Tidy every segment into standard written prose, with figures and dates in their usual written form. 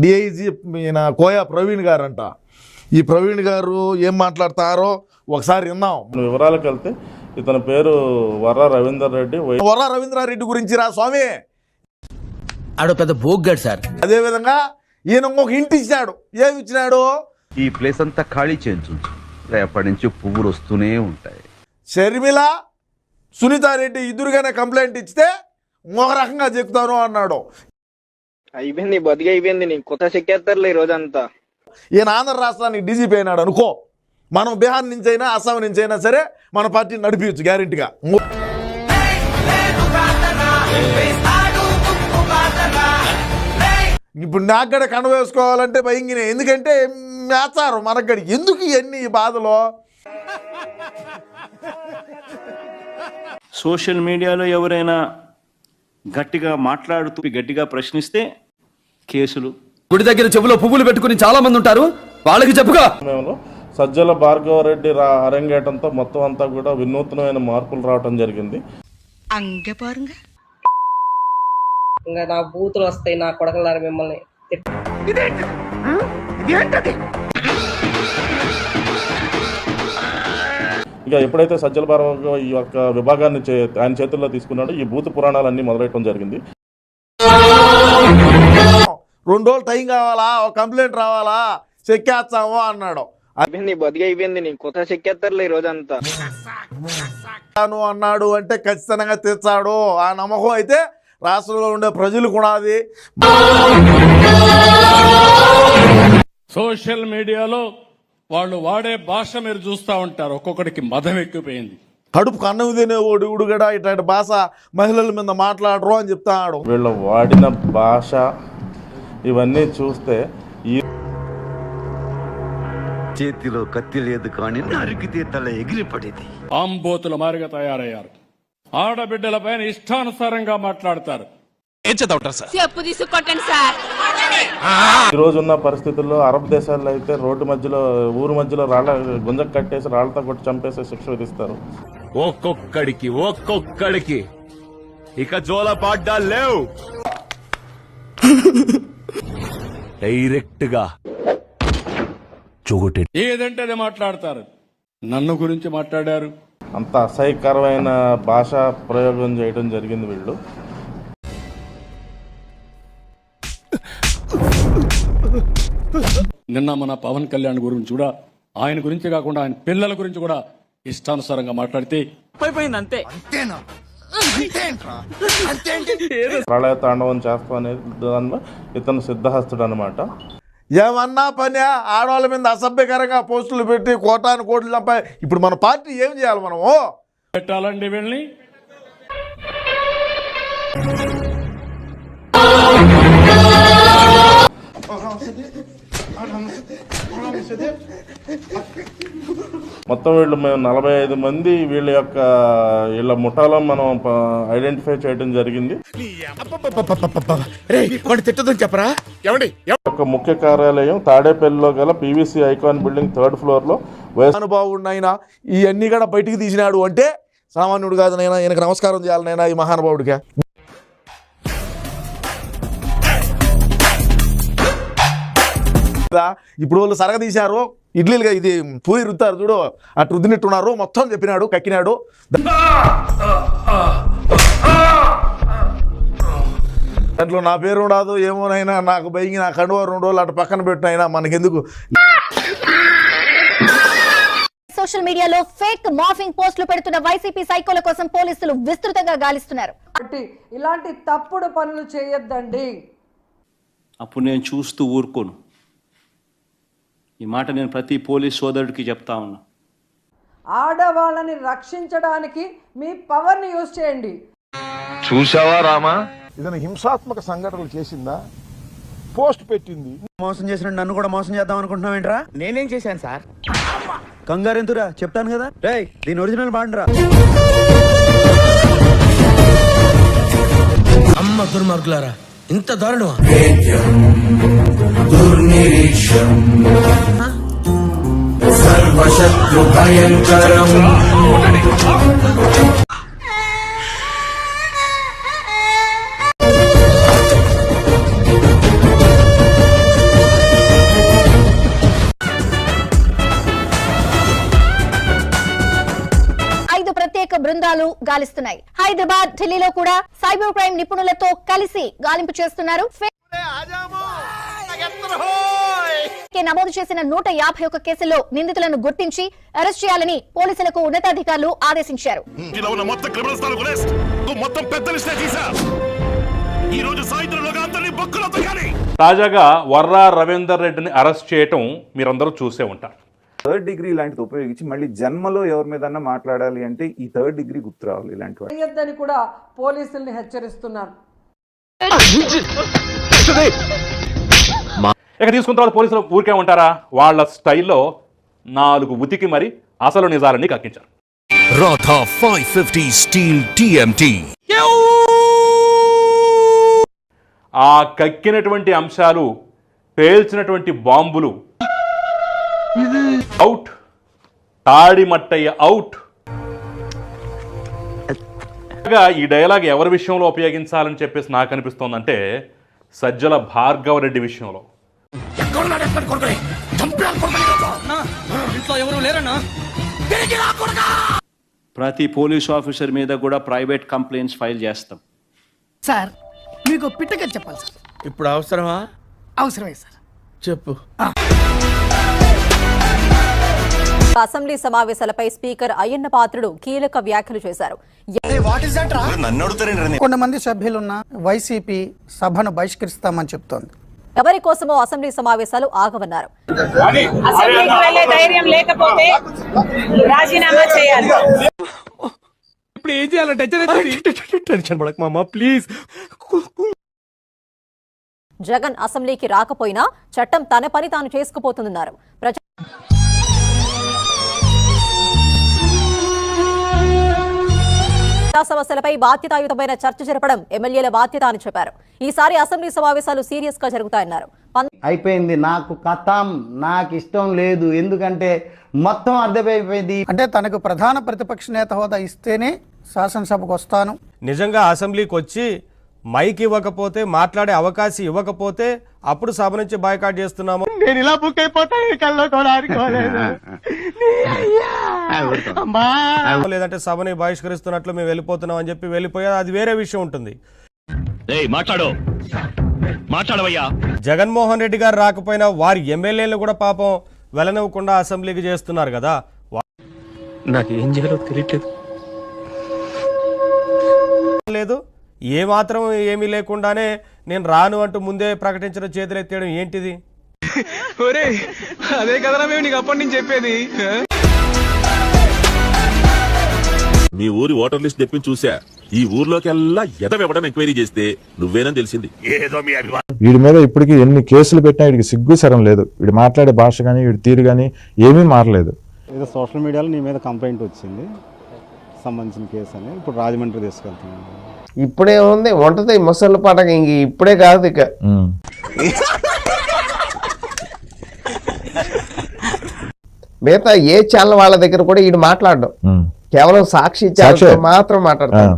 DIG Koya Praveen గారు అంట. ఈ ప్రవీణ్ గారు ఏం మాట్లాడతారో ఒకసారి విందాం. వివరాలకు వెళ్తే ఇతని పేరు వర్ర రవీందర్ రెడ్డి. వర్ర రవీంద్రారెడ్డి గురించి రా స్వామి, ఆడో పెద్ద బోగ్గాడు సార్. అదేవిధంగా ఈయన ఒక ఇంటి ఇచ్చాడు. ఏమి ఇచ్చినాడు? ఈ ప్లేస్ అంతా ఖాళీ చేయించు, రేపటి నుంచి పువ్వులు వస్తూనే ఉంటాయి. షర్మిల సునీతారెడ్డి ఇద్దరుగానే కంప్లైంట్ ఇస్తే ఒక రకంగా చెప్తాను అన్నాడు. అయిపోయింది, బతికి అయిపోయింది. నీకు కొత్త చెక్కేస్తారులే ఈ రోజంతా. ఈయన ఆంధ్ర రాష్ట్రానికి డీజీపీ అయినాడు అనుకో, మనం బీహార్ నుంచి అయినా అస్సాం నుంచి అయినా సరే మన పార్టీని నడిపించచ్చు గ్యారెంటీగా. ఇప్పుడు నాకు కూడా కండ వేసుకోవాలంటే భయంగినే, ఎందుకంటే మేచారు మనక్కడి. ఎందుకు ఇవన్నీ ఈ బాధలో? సోషల్ మీడియాలో ఎవరైనా గట్టిగా మాట్లాడుతూ గట్టిగా ప్రశ్నిస్తే కేసులు. గుడి దగ్గర చెవులో పువ్వులు పెట్టుకుని చాలా మంది ఉంటారు, వాళ్ళకి చెప్పుగా. సమయంలో సజ్జల భార్గవరెడ్డి అరంగేటంతో మొత్తం అంతా కూడా వినూత్నమైన మార్పులు రావడం జరిగింది. ఇంకా నా బూతులు వస్తాయి, నా కొడకలారు మిమ్మల్ని. ఇక ఎప్పుడైతే సజ్జల భార్గవ ఈ యొక్క విభాగాన్ని ఆయన చేతుల్లో తీసుకున్నాడో ఈ భూత పురాణాలన్నీ మొదలెట్టడం జరిగింది. 2 రోజులు టైం కావాలా, ఒక కంప్లైంట్ రావాలా, చెక్కేస్తాము అన్నాడు. అయిపోయింది, బతికి అయిపోయింది. నీకు కొత్త చెక్కేస్తారులే ఈ రోజంతా అన్నాడు అంటే ఖచ్చితంగా తెచ్చాడు. ఆ నమ్మకం అయితే రాష్ట్రంలో ఉండే ప్రజలు కూడా అది. సోషల్ మీడియాలో వాళ్ళు వాడే భాష మీరు చూస్తూ ఉంటారు, ఒక్కొక్కడికి మదం ఎక్కిపోయింది. కడుపుకు అన్నం తినేవాడు ఇవుడు కూడా ఇట్లాంటి భాష మహిళల మీద మాట్లాడరు అని చెప్తాడు. వీళ్ళు వాడిన భాష ఇవన్నీ చూస్తే ఈ చేతిలో కత్తి లేదు కానీ నరికితే తల ఎగిరిపడేది. ఆంబోతుల మారిగా తయారయ్యారు. ఆడబిడ్డల పైన ఇష్టానుసారంగా మాట్లాడతారు. ఈ రోజు ఉన్న పరిస్థితుల్లో అరబ్ దేశాల్లో అయితే రోడ్డు మధ్యలో ఊరు మధ్యలో గుంజ కట్టేసి రాళ్లతో కొట్టి చంపేసే శిక్ష విధిస్తారు. ఒక్కొక్కడికి ఇక జోల పాడ్డా లేవు. డైరెక్ట్ గా ఏదంటే అది మాట్లాడతారు. నన్ను గురించి మాట్లాడారు. అంత అసహ్యకరమైన భాషా ప్రయోగం చేయడం జరిగింది వీళ్ళు. నిన్న మన పవన్ కళ్యాణ్ గురించి కూడా, ఆయన గురించి కాకుండా ఆయన పిల్లల గురించి కూడా ఇష్టానుసారంగా మాట్లాడితే ప్రళయ తాండవం చేస్తాం అనేది దానిలో ఇతను సిద్ధహస్తుడు అనమాట. ఏమన్నా పని ఆడవాళ్ళ మీద అసభ్యకరంగా పోస్టులు పెట్టి కోటాను కోట్లు చంపాయి. ఇప్పుడు మన పార్టీ ఏం చేయాలి? మనము పెట్టాలండి వీళ్ళని. మొత్తం వీళ్ళు మేము 45 మంది వీళ్ళ ముఠాలో మనం ఐడెంటిఫై చేయడం జరిగింది. ఒక ముఖ్య కార్యాలయం తాడేపల్లిలో గల PVC icon building 3rd floor లో మహానుభావుడు ఆయన ఇవన్నీ కూడా బయటికి తీసినాడు అంటే సామాన్యుడు కాదు నైనా. ఈయనకు నమస్కారం చేయాలి నైనా ఈ మహానుభావుడికి. ఇప్పుడు వాళ్ళు సరగదీశారు, ఇడ్లీలుగా ఇది పూరి రుద్దారు చూడు, అటు రుద్దినట్టున్నారు. మొత్తం చెప్పినాడు, కక్కినాడు. దాంట్లో నా పేరు ఉండదు ఏమోనైనా, నాకు భయంగి నా కండువ 2 రోజులు అటు పక్కన పెట్టినైనా మనకెందుకు. సోషల్ మీడియాలో ఫేక్ మార్ఫింగ్ పోస్టులు పెడుతున్న వైసీపీ సైకోల కోసం పోలీసులు విస్తృతంగా గాలిస్తున్నారు. ఇలాంటి తప్పుడు పనులు చేయొద్దండి. అప్పుడు నేను చూస్తూ ఊరుకోను. ఈ మాట నేను ప్రతి పోలీస్ సోదరుడికి చెప్తా ఉన్నా. ఆడవాళ్ళని రక్షించడానికి మీ పవర్ ని యూజ్ చేయండి. చూసావా రామా, ఏదైనా హింసాత్మక సంఘటనలు చేసిందా? పోస్ట్ పెట్టింది. మోసం చేసిన నన్ను కూడా మోసం చేద్దాం అనుకుంటున్నావు ఏంట్రా? నేనేం చేశాను సార్? కంగారు ఎందురా, చెప్తాను కదా. రేయ్, దీని ఒరిజినల్ బాండ్రా. అమ్మ దుర్మార్గులారా, ఇంత దారుణమా? సర్వశత్రు భయంకరం. విస్తృతంగాలు గాలిస్తున్నాయి. హైదరాబాద్, ఢిల్లీలో కూడా సైబర్ క్రైమ్ నిపుణులతో కలిసి గాలింపు చేస్తున్నారు. నమోదు చేసిన 151 కేసుల్లో నిందితులను గుర్తించి అరెస్ట్ చేయాలని పోలీసులకు ఉన్నతాధికారులు ఆదేశించారు. తాజాగా వర్రా రవీందర్ రెడ్డిని అరెస్ట్ చేయటం మీరందరూ చూసే ఉంటారు. 3rd డిగ్రీ ఇలాంటిది ఉపయోగించి మళ్ళీ జన్మలో ఎవరి మీదన్నా మాట్లాడాలి అంటే ఈ 3rd డిగ్రీ గుర్తు రావాలి. ఇలాంటి చేయొద్దని కూడా పోలీసుల్ని హెచ్చరిస్తున్నాను. ఇక తీసుకున్న తర్వాత పోలీసులు ఊరికే ఉంటారా? వాళ్ళ స్టైల్లో 4 ఉతికి మరి అసలు నిజాలన్నీ కక్కించారు. రాథా 550 స్టీల్ టీఎంటీ. ఆ కక్కినటువంటి అంశాలు, పేల్చినటువంటి బాంబులు అవుట్, తాడిమట్టయ్య అవుట్. ఈ డైలాగ్ ఎవరి విషయంలో ఉపయోగించాలని చెప్పేసి నాకు అనిపిస్తోందంటే సజ్జల భార్గవ రెడ్డి విషయంలో. ప్రతి పోలీస్ ఆఫీసర్ మీద కూడా ప్రైవేట్ కంప్లైంట్స్ ఫైల్ చేస్తాం. సార్ మీకు పిట్టగా చెప్పాలి సార్. ఇప్పుడు అవసరమా? అవసరమే సార్. చెప్పు. అసెంబ్లీ సమావేశాలపై స్పీకర్ అయ్యన్న పాత్రుడు కీలక వ్యాఖ్యలు చేశారు. కొంతమంది సభ్యులున్న వైసీపీ సభను బహిష్కరిస్తామని చెప్తోంది. ఎవరి కోసమో అసెంబ్లీ సమావేశాలు ఆగవన్నారు. ధైర్యం లేకపోతే రాజీనామా చేయాలి. ఇప్పుడు ఏం చేయాలంటే టెన్షన్ పడక మామ ప్లీజ్. జగన్ అసెంబ్లీకి రాకపోయినా చట్టం తన పని తాను చేసుకుపోతుందన్నారు. సమస్యలపై బాధ్యతాయుతమైన చర్చ జరపడం ఎమ్మెల్యేల బాధ్యత అని చెప్పారు. ఈసారి అసెంబ్లీ సమావేశాలు సీరియస్ గా జరుగుతాయన్నారు. అయిపోయింది, నాకు కథం, నాకు ఇష్టం లేదు, ఎందుకంటే మొత్తం అర్థమైపోయింది. అంటే తనకు ప్రధాన ప్రతిపక్ష నేత హోదా ఇస్తేనే శాసనసభకు వస్తాను. నిజంగా అసెంబ్లీకి వచ్చి మైక్ ఇవ్వకపోతే, మాట్లాడే అవకాశం ఇవ్వకపోతే అప్పుడు సభ నుంచి బాయ్కాట్ చేస్తున్నాము. నేను ఇలా బుక్ లేదంటే సభని బహిష్కరిస్తున్నట్లు మేము వెళ్ళిపోతున్నాం అని చెప్పి వెళ్ళిపోయారు. అది వేరే విషయం ఉంటుంది. జగన్మోహన్ రెడ్డి గారు రాకపోయినా వారి ఎమ్మెల్యేలు కూడా పాపం వెళ్ళనివ్వకుండా అసెంబ్లీకి చేస్తున్నారు కదా. నాకేం చేయాలో తెలియట్లేదు. లేదు, ఏ మాత్రం ఏమీ లేకుండానే నేను రాను అంటూ ముందే ప్రకటించిన చేతులు ఎత్తేయడం ఏంటిది? అదే కదరా మేము నీకు అప్పటి నుంచి చెప్పేది. మీ ఊరి ఓటర్ లిస్ట్ తెప్పి చూసా. ఈ ఊర్లోకెల్లా ఎదవెవడం ఎంక్వైరీ చేస్తే నువ్వేనని తెలిసింది. ఏదో మీ అభిమానం. వీడి మీద ఇప్పటికి ఎన్ని కేసులు పెట్టినా వీడికి సిగ్గు సరం లేదు. వీడు మాట్లాడే భాష కానీ వీడి తీరు కానీ ఏమీ మారలేదు. ఏదో సోషల్ మీడియాలో నీ మీద కంప్లైంట్ వచ్చింది, సంబంధించిన కేసు అని. ఇప్పుడు రాజమండ్రి తీసుకెళ్తున్నాను. ఇప్పుడే ఉంది ఉంటది ముసలి పాటక. ఇంక ఇప్పుడే కాదు, ఇక మిగతా ఏ ఛానల్ వాళ్ళ దగ్గర కూడా ఈడు మాట్లాడడం, కేవలం సాక్షి ఛానల్ మాత్రం మాట్లాడతాడు.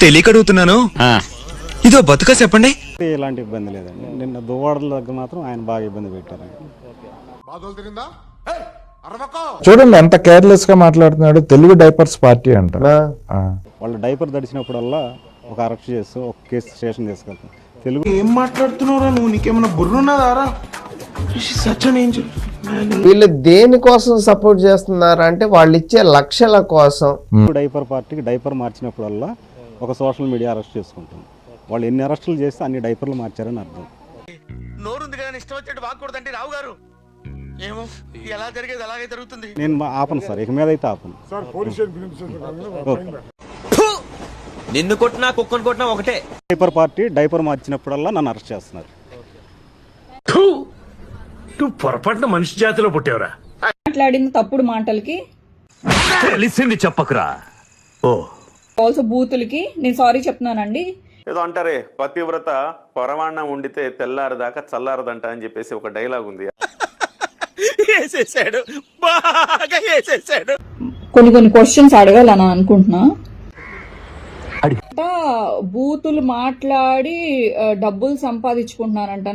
తెలియక అడుగుతున్నాను, ఇదో బతుక చెప్పండి. ఎలాంటి ఇబ్బంది లేదండి. నిన్న దువ్వాడల దగ్గర మాత్రం ఆయన బాగా ఇబ్బంది పెట్టారు. చూడండి ఎంత కేర్లెస్ గా మాట్లాడుతున్నాడు. తెలుగు డైపర్స్ పార్టీ అంట. వాళ్ళు డైపర్ దడిచినప్పుడల్లా ఒక అరెస్ట్ చేస్తూ ఒక కేసు స్టేషన్ తీసుకెళ్తాం. తెలుగు ఏం మాట్లాడుతున్నారా నువ్వు? నీకేమన్నా బుర్రున్నదారా? వీళ్ళు దేనికోసం సపోర్ట్ చేస్తున్నారు అంటే వాళ్ళు ఇచ్చే లక్షల కోసం. డైపర్ పార్టీకి డైపర్ మార్చినప్పుడల్లా ఒక సోషల్ మీడియా అరెస్ట్ చేసుకుంటుంది. వాళ్ళు ఎన్ని అరెస్టులు చేస్తే అన్ని డైపర్లు మార్చారని అర్థం. నోరుంది కదా, ఇష్టం వచ్చేట్టు వాక్కూడదండి రావు గారు. ఏమో ఎలా జరిగేది అలాగే జరుగుతుంది. నేను ఆపను సార్, ఇక మీద అయితే ఆపను. నిన్ను కొట్టినా కుక్కను కొట్టినా ఒకటే. డైపర్ పార్టీ డైపర్ మార్చినప్పుడల్లా నన్ను అరెస్ట్ చేస్తున్నారు. నువ్వు పొరపాటున మనిషి జాతిలో పుట్టేవరా? మాట్లాడిన తప్పుడు మాటలకి తెలిసింది చెప్పకురా. ఆల్సో బూతులకి నేను సారీ చెప్తున్నానండి. ఏదో అంటారే, పతివ్రత పరమాన్నం వండితే తెల్లారదాకా చల్లారదంట అని చెప్పేసి ఒక డైలాగ్ ఉంది. కొన్ని క్వశ్చన్స్ అడగాలని అనుకుంటున్నా. బూతులు మాట్లాడి డబ్బులు సంపాదించుకుంటున్నారంట.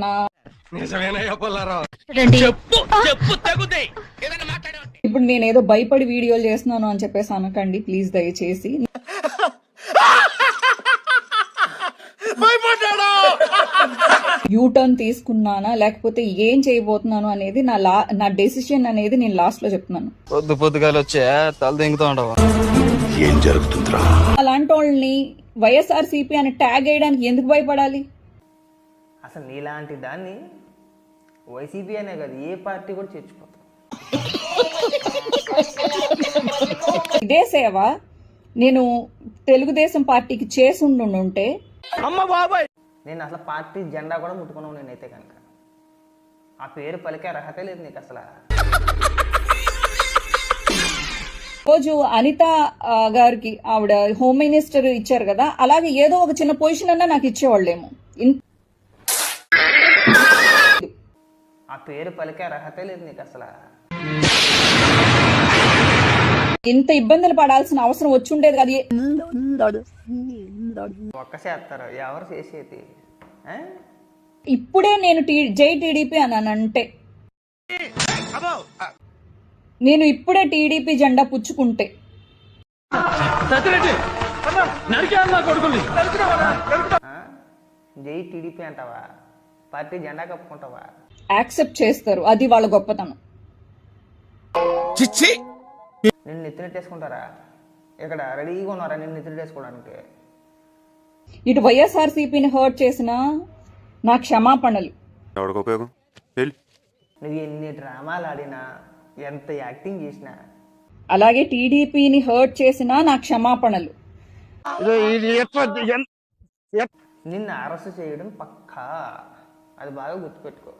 ఇప్పుడు నేను ఏదో భయపడి వీడియోలు చేస్తున్నాను అని చెప్పేసి అనకండి ప్లీజ్ దయచేసి. యూటర్న్ తీసుకున్నానా లేకపోతే ఏం చేయబోతున్నాను అనేది నా డెసిషన్ అనేది నేను లాస్ట్ లో చెప్తున్నాను. పొద్దుగాలు వచ్చే తల దింగుతూ ఉండవు. ఏం జరుగుతుందిరా? అలాంటి వాళ్ళని వైఎస్ఆర్సీపీ అని ట్యాగ్ వేయడానికి ఎందుకు భయపడాలి? అసలు నీలాంటి దాన్ని వైసీపీ అనే కాదు ఏ పార్టీ కూడా చేర్చుకోదు. ఇదే సేవ నేను తెలుగుదేశం పార్టీకి చేసి ఉంటే నేను అసలు పార్టీ జెండా కూడా ముట్టుకున్నావు నేనైతే కనుక. ఆ పేరు పలికే అర్హత లేదు నీకు అసలు. రోజు అనిత గారికి ఆవిడ హోమ్ మినిస్టర్ ఇచ్చారు కదా, అలాగే ఏదో ఒక చిన్న పొజిషన్ అన్నా నాకు ఇచ్చేవాళ్ళేమో. ఆ పేరు పలికే అర్హత లేదు నీకు అసలు. ఇంత ఇబ్బందులు పడాల్సిన అవసరం వచ్చి ఉండేది కదా. ఒక్కసేస్తారు ఎవరు చేసేది. ఇప్పుడే నేను జై టీడీపీ అనంటే, నేను ఇప్పుడే టీడీపీ జెండా పుచ్చుకుంటే జై టీడీపీ అంటావా? పార్టీ జెండా కప్పుకుంటావా? యాక్సెప్ట్ చేస్తారు, అది వాళ్ళ గొప్పతనం. నిన్ను నెత్తినెట్టేసుకుంటారా? ఇక్కడ రెడీగా ఉన్నారా నిన్ను నెత్తినెట్టేసుకోవడానికి? ఇటు వైఎస్ఆర్సీపీని హర్ట్ చేసిన నా క్షమాపణలు. నువ్వు ఎన్ని డ్రామాలు ఆడినా ఎంత యాక్టింగ్ చేసినా, అలాగే టీడీపీని హర్ట్ చేసిన నా క్షమాపణలు. నిన్ను అరెస్ట్ చేయడం పక్కా, అది బాగా గుర్తుపెట్టుకో.